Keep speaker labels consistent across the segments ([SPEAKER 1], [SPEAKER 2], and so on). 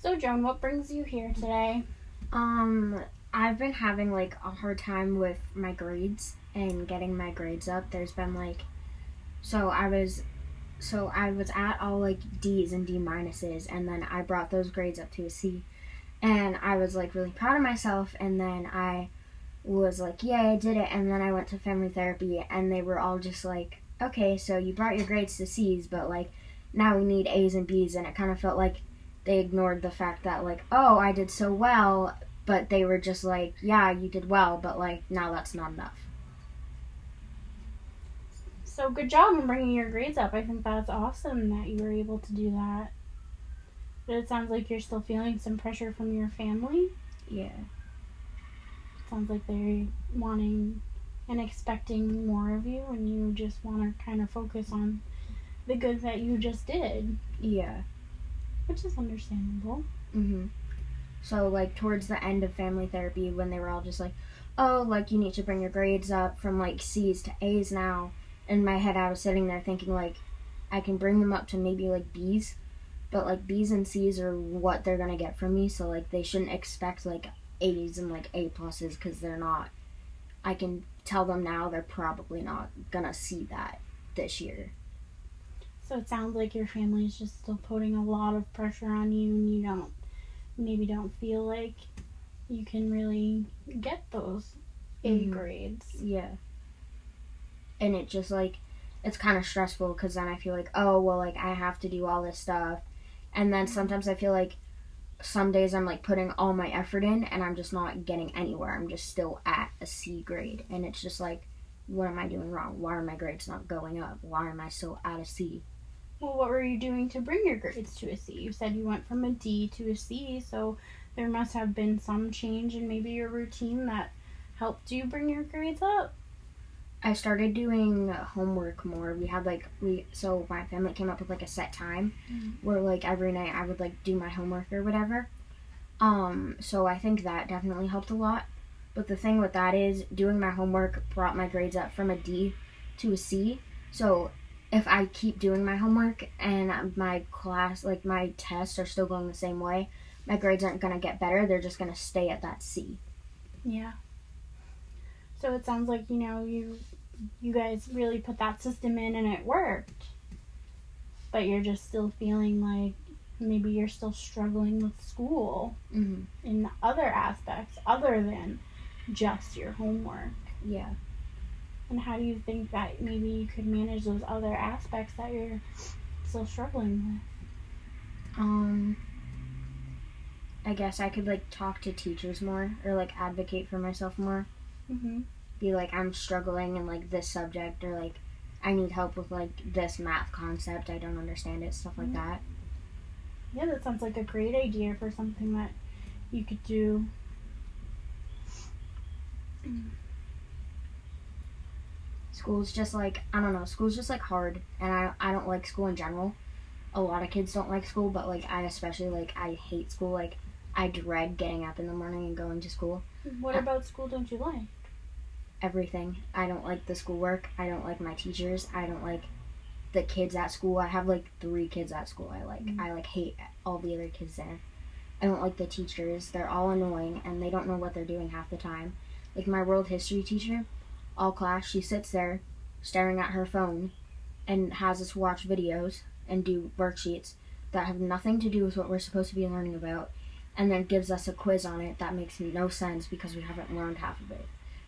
[SPEAKER 1] So, Joan, what brings you here today?
[SPEAKER 2] I've been having like a hard time with my grades and getting my grades up. There's been like so I was at all like D's and D minuses, and then I brought those grades up to a C, and I was like really proud of myself, and then I was like, yay, I did it. And then I went to family therapy, and they were all just like, okay, so you brought your grades to C's, but like now we need A's and B's. And it kind of felt like they ignored the fact that like, oh, I did so well, but they were just like, yeah, you did well, but like now that's not enough.
[SPEAKER 1] So, good job in bringing your grades up. I think that's awesome that you were able to do that. But it sounds like you're still feeling some pressure from your family.
[SPEAKER 2] Yeah.
[SPEAKER 1] It sounds like they're wanting and expecting more of you, and you just want to kind of focus on the good that you just did.
[SPEAKER 2] Yeah.
[SPEAKER 1] Which is understandable.
[SPEAKER 2] So like towards the end of family therapy, when they were all just like, oh, like you need to bring your grades up from like C's to A's now, in my head I was sitting there thinking like I can bring them up to maybe like B's, but like B's and C's are what they're gonna get from me, so like they shouldn't expect like A's and like A pluses, because they're not. I can tell them now they're probably not gonna see that this year.
[SPEAKER 1] So it sounds like your family is just still putting a lot of pressure on you, and you don't feel like you can really get those A grades.
[SPEAKER 2] Yeah. And it just like, it's kind of stressful, because then I feel like, oh, well, like I have to do all this stuff. And then sometimes I feel like some days I'm like putting all my effort in and I'm just not getting anywhere. I'm just still at a C grade. And it's just like, what am I doing wrong? Why are my grades not going up? Why am I still at a C?
[SPEAKER 1] Well, what were you doing to bring your grades to a C? You said you went from a D to a C, so there must have been some change in maybe your routine that helped you bring your grades up.
[SPEAKER 2] I started doing homework more. So my family came up with like a set time where like every night I would like do my homework or whatever. So I think that definitely helped a lot. But the thing with that is doing my homework brought my grades up from a D to a C. So if I keep doing my homework and my class, like my tests are still going the same way, my grades aren't going to get better. They're just going to stay at that C.
[SPEAKER 1] Yeah. So it sounds like, you guys really put that system in and it worked. But you're just still feeling like maybe you're still struggling with school in other aspects other than just your homework.
[SPEAKER 2] Yeah.
[SPEAKER 1] And how do you think that maybe you could manage those other aspects that you're still struggling with?
[SPEAKER 2] I guess I could like talk to teachers more, or like advocate for myself more. Be like, I'm struggling in like this subject, or like I need help with like this math concept, I don't understand it, stuff like that.
[SPEAKER 1] Yeah, that sounds like a great idea for something that you could do.
[SPEAKER 2] School's just like, I don't know, school's just like hard, and I don't like school in general. A lot of kids don't like school, but like I especially, like I hate school. Like I dread getting up in the morning and going to school.
[SPEAKER 1] What about school don't you like?
[SPEAKER 2] Everything. I don't like the schoolwork. I don't like my teachers. I don't like the kids at school. I have like 3 kids at school I like. I like hate all the other kids there. I don't like the teachers. They're all annoying and they don't know what they're doing half the time. Like my world history teacher, all class, she sits there staring at her phone and has us watch videos and do worksheets that have nothing to do with what we're supposed to be learning about, and then gives us a quiz on it that makes no sense because we haven't learned half of it.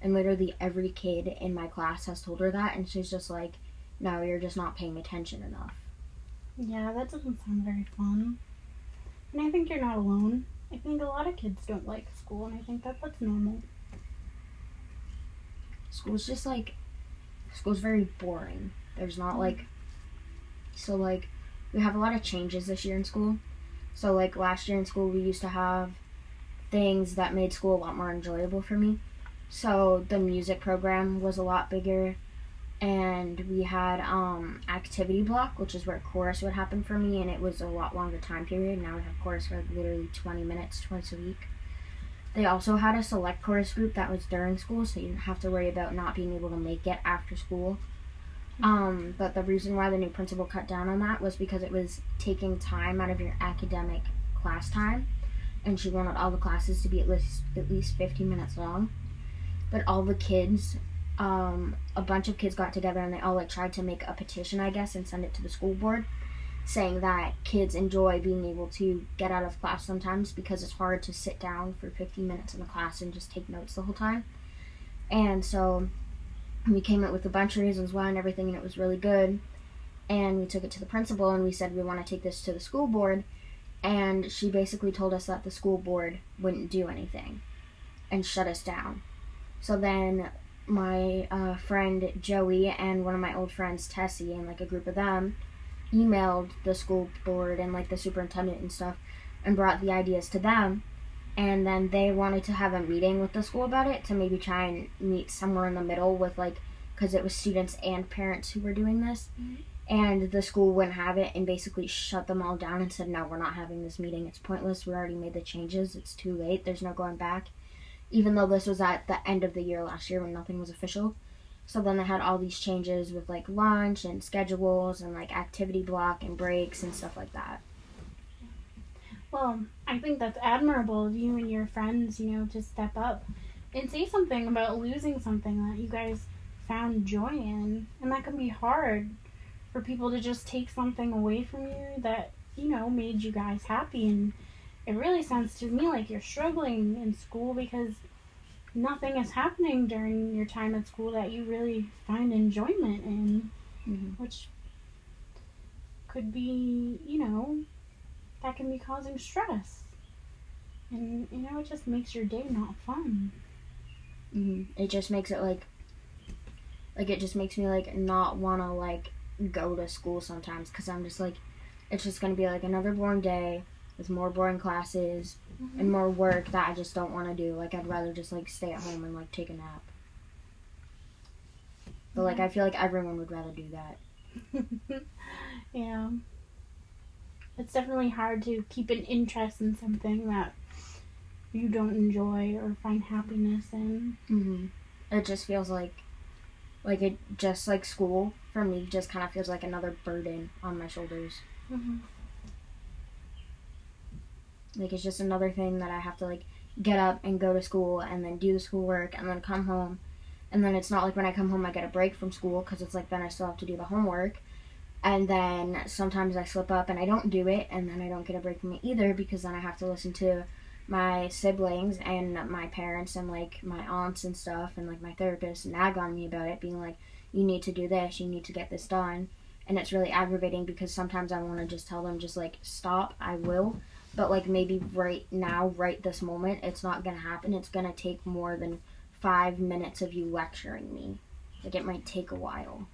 [SPEAKER 2] And literally every kid in my class has told her that, and she's just like, no, you're just not paying attention enough.
[SPEAKER 1] Yeah, that doesn't sound very fun. And I think you're not alone. I think a lot of kids don't like school, and I think that that's normal.
[SPEAKER 2] School's very boring. There's not like, so like, we have a lot of changes this year in school. So like last year in school we used to have things that made school a lot more enjoyable for me. So the music program was a lot bigger, and we had activity block, which is where chorus would happen for me, and it was a lot longer time period. Now we have chorus for literally 20 minutes twice a week. They also had a select chorus group that was during school, so you didn't have to worry about not being able to make it after school. But the reason why the new principal cut down on that was because it was taking time out of your academic class time, and she wanted all the classes to be at least 15 minutes long. But all the kids, a bunch of kids got together and they all like tried to make a petition, I guess, and send it to the school board, saying that kids enjoy being able to get out of class sometimes because it's hard to sit down for 15 minutes in a class and just take notes the whole time. And so we came up with a bunch of reasons why and everything, and it was really good. And we took it to the principal and we said we want to take this to the school board, and she basically told us that the school board wouldn't do anything and shut us down. So then my friend Joey and one of my old friends Tessie and like a group of them emailed the school board and like the superintendent and stuff and brought the ideas to them, and then they wanted to have a meeting with the school about it to maybe try and meet somewhere in the middle with like, because it was students and parents who were doing this. Mm-hmm. And the school wouldn't have it and basically shut them all down and said, no, we're not having this meeting. It's pointless. We already made the changes. It's too late. There's no going back. Even though this was at the end of the year last year when nothing was official. So then they had all these changes with like lunch and schedules and like activity block and breaks and stuff like that.
[SPEAKER 1] Well, I think that's admirable of you and your friends, you know, to step up and say something about losing something that you guys found joy in. And that can be hard for people to just take something away from you that, you know, made you guys happy. And it really sounds to me like you're struggling in school because nothing is happening during your time at school that you really find enjoyment in, which could be, you know, that can be causing stress. And, you know, it just makes your day not fun.
[SPEAKER 2] It just makes it like it just makes me like not want to like go to school sometimes, because I'm just like, it's just going to be like another boring day with more boring classes and more work that I just don't want to do. Like, I'd rather just like stay at home and like take a nap. But like, I feel like everyone would rather do that.
[SPEAKER 1] Yeah. It's definitely hard to keep an interest in something that you don't enjoy or find happiness in.
[SPEAKER 2] It just feels like it just like school for me just kind of feels like another burden on my shoulders. Like, it's just another thing that I have to like get up and go to school and then do the schoolwork and then come home, and then it's not like when I come home I get a break from school, because it's like then I still have to do the homework, and then sometimes I slip up and I don't do it, and then I don't get a break from it either, because then I have to listen to my siblings and my parents and like my aunts and stuff and like my therapist nag on me about it, being like, you need to do this, you need to get this done. And it's really aggravating, because sometimes I want to just tell them, just like, stop, I will, but like maybe right now, right this moment, it's not gonna happen. It's gonna take more than 5 minutes of you lecturing me. Like, it might take a while.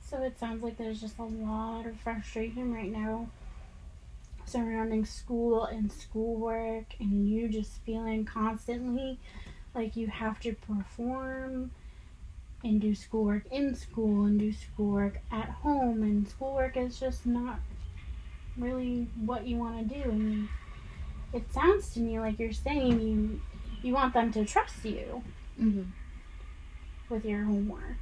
[SPEAKER 1] So it sounds like there's just a lot of frustration right now surrounding school and schoolwork, and you just feeling constantly like you have to perform and do schoolwork in school and do schoolwork at home, and schoolwork is just not really what you want to do. And it sounds to me like you're saying you want them to trust you with your homework.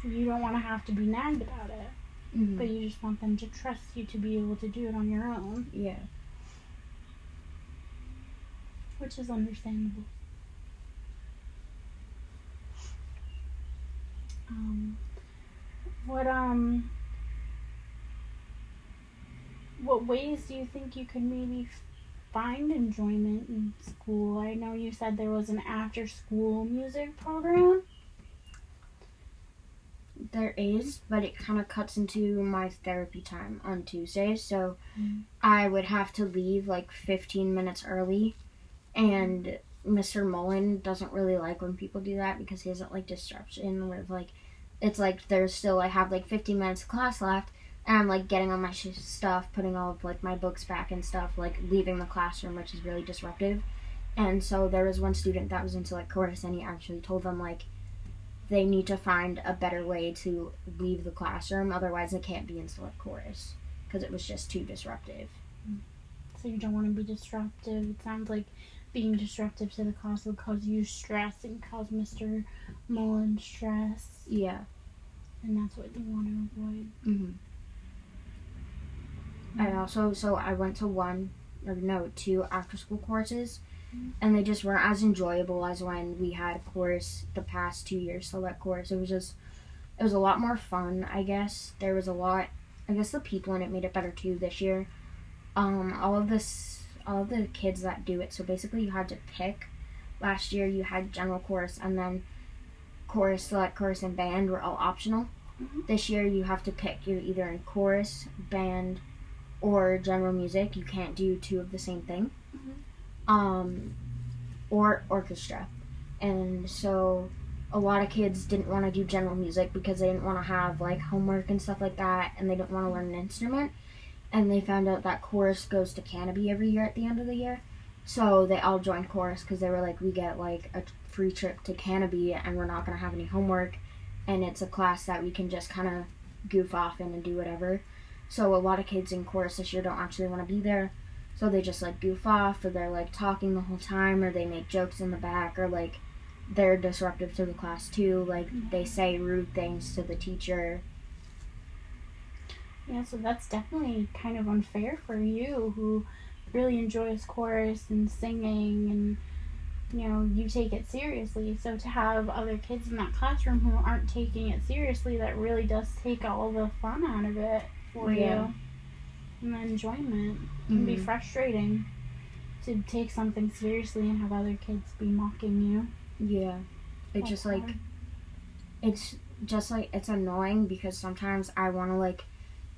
[SPEAKER 1] You don't want to have to be nagged about it. But you just want them to trust you to be able to do it on your own.
[SPEAKER 2] Yeah.
[SPEAKER 1] Which is understandable. What ways do you think you could maybe find enjoyment in school? I know you said there was an after-school music program.
[SPEAKER 2] There is, but it kind of cuts into my therapy time on Tuesdays, so I would have to leave like 15 minutes early, and Mr. Mullen doesn't really like when people do that, because he doesn't like disruption with like, it's like there's still, I have like 15 minutes of class left, and I'm like getting on my stuff, putting all of like my books back and stuff, like leaving the classroom, which is really disruptive. And so there was one student that was into like chorus, and he actually told them like they need to find a better way to leave the classroom, otherwise they can't be in select chorus, because it was just too disruptive.
[SPEAKER 1] So you don't want to be disruptive. It sounds like being disruptive to the class will cause you stress and cause Mr. Mullen stress.
[SPEAKER 2] Yeah.
[SPEAKER 1] And that's what you want to avoid.
[SPEAKER 2] I also, so I went to one two after school courses, and they just weren't as enjoyable as when we had chorus the past 2 years. Select chorus, it was a lot more fun, I guess. There was a lot, I guess the people in it made it better too this year. All of the kids that do it, so basically you had to pick. Last year you had general chorus, and then chorus, select chorus, and band were all optional. This year you have to pick. You're either in chorus, band, or general music. You can't do two of the same thing. Or orchestra. And so a lot of kids didn't want to do general music because they didn't want to have like homework and stuff like that, and they didn't want to learn an instrument. And they found out that chorus goes to Canopy every year at the end of the year. So they all joined chorus because they were like, we get like a free trip to Canopy and we're not going to have any homework. And it's a class that we can just kind of goof off in and do whatever. So a lot of kids in chorus this year don't actually want to be there. So they just like goof off, or they're like talking the whole time, or they make jokes in the back, or like they're disruptive to the class too. Like they say rude things to the teacher.
[SPEAKER 1] Yeah, so that's definitely kind of unfair for you, who really enjoys chorus and singing, and you take it seriously. So to have other kids in that classroom who aren't taking it seriously, that really does take all the fun out of it for you. And the enjoyment can be frustrating to take something seriously and have other kids be mocking you.
[SPEAKER 2] Yeah. It's just like, it's annoying because sometimes I want to like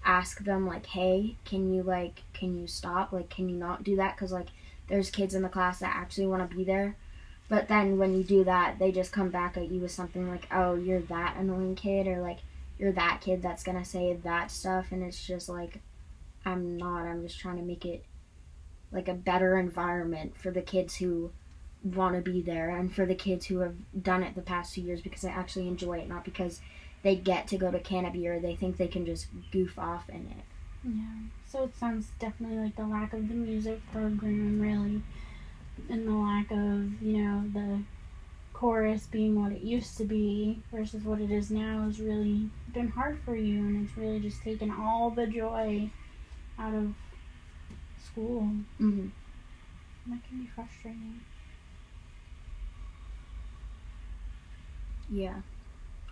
[SPEAKER 2] ask them like, hey, can you stop? Like, can you not do that? Because like there's kids in the class that actually want to be there. But then when you do that, they just come back at you with something like, oh, you're that annoying kid, or like, you're that kid that's going to say that stuff. And it's just like, I'm just trying to make it like a better environment for the kids who want to be there, and for the kids who have done it the past 2 years because they actually enjoy it, not because they get to go to Canopy or they think they can just goof off in it.
[SPEAKER 1] Yeah. So it sounds definitely like the lack of the music program, really, and the lack of, the chorus being what it used to be versus what it is now has really been hard for you, and it's really just taken all the joy out of school.
[SPEAKER 2] Mm-hmm.
[SPEAKER 1] That can be frustrating.
[SPEAKER 2] Yeah.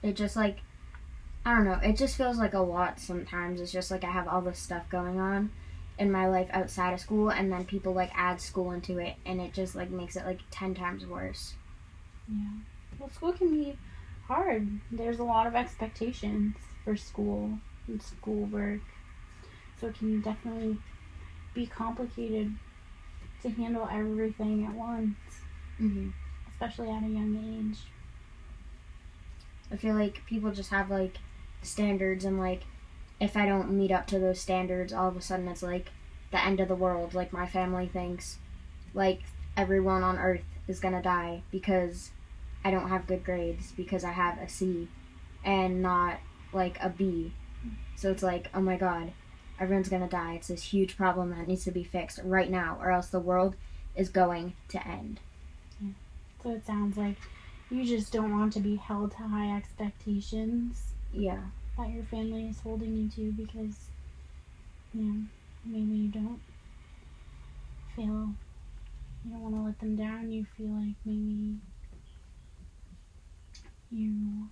[SPEAKER 2] It just like, I don't know, it just feels like a lot sometimes. It's just like I have all this stuff going on in my life outside of school, and then people like add school into it, and it just like makes it like 10 times worse.
[SPEAKER 1] Yeah. Well, school can be hard. There's a lot of expectations for school and schoolwork. So it can definitely be complicated to handle everything at once. Especially at a young age.
[SPEAKER 2] I feel like people just have like standards, and like if I don't meet up to those standards, all of a sudden it's like the end of the world. Like my family thinks like everyone on earth is gonna die because I don't have good grades, because I have a C and not like a B. So it's like, oh my god, everyone's gonna die. It's this huge problem that needs to be fixed right now, or else the world is going to end.
[SPEAKER 1] Yeah. So it sounds like you just don't want to be held to high expectations.
[SPEAKER 2] Yeah.
[SPEAKER 1] That your family is holding you to, because, maybe you don't want to let them down. You feel like maybe you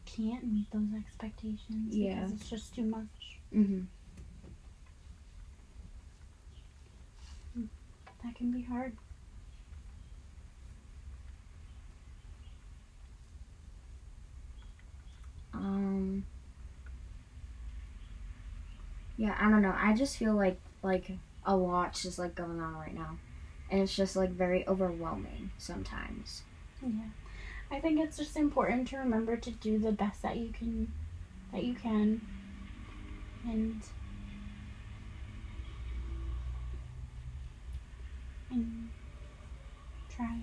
[SPEAKER 1] can't meet those expectations because it's just too much. That can be hard.
[SPEAKER 2] Yeah, I don't know. I just feel like a lot's just like going on right now, and it's just like very overwhelming sometimes.
[SPEAKER 1] Yeah, I think it's just important to remember to do the best that you can, and try.